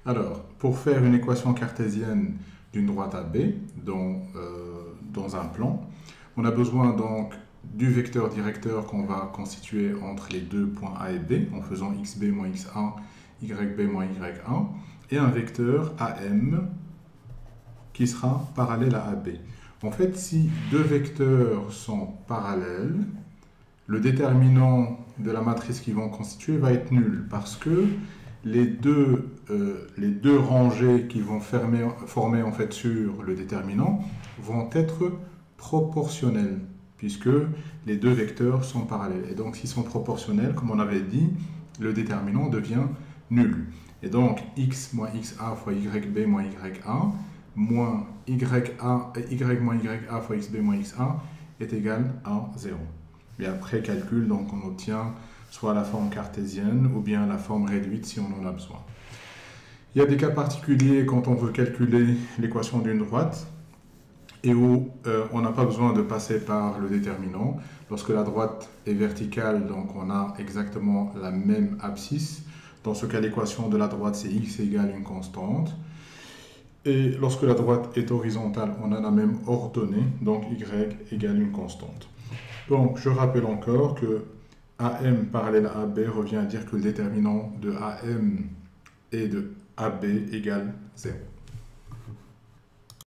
Alors, pour faire une équation cartésienne d'une droite AB dans un plan, on a besoin donc du vecteur directeur qu'on va constituer entre les deux points A et B en faisant xb moins x1, yb moins y1 et un vecteur AM qui sera parallèle à AB. En fait, si deux vecteurs sont parallèles, le déterminant de la matrice qu'ils vont constituer va être nul parce que les deux rangées qui vont former en fait sur le déterminant vont être proportionnelles puisque les deux vecteurs sont parallèles. Et donc, s'ils sont proportionnels, comme on avait dit, le déterminant devient nul. Et donc, x moins xa fois yb moins y1 moins y moins ya fois xb moins xa est égal à 0. Et après calcul, donc on obtient soit la forme cartésienne ou bien la forme réduite si on en a besoin. Il y a des cas particuliers quand on veut calculer l'équation d'une droite et où on n'a pas besoin de passer par le déterminant. Lorsque la droite est verticale, donc on a exactement la même abscisse. Dans ce cas, l'équation de la droite, c'est x égale une constante. Et lorsque la droite est horizontale, on a la même ordonnée, donc y égale une constante. Donc, je rappelle encore que AM parallèle à AB revient à dire que le déterminant de AM et de AB égale 0.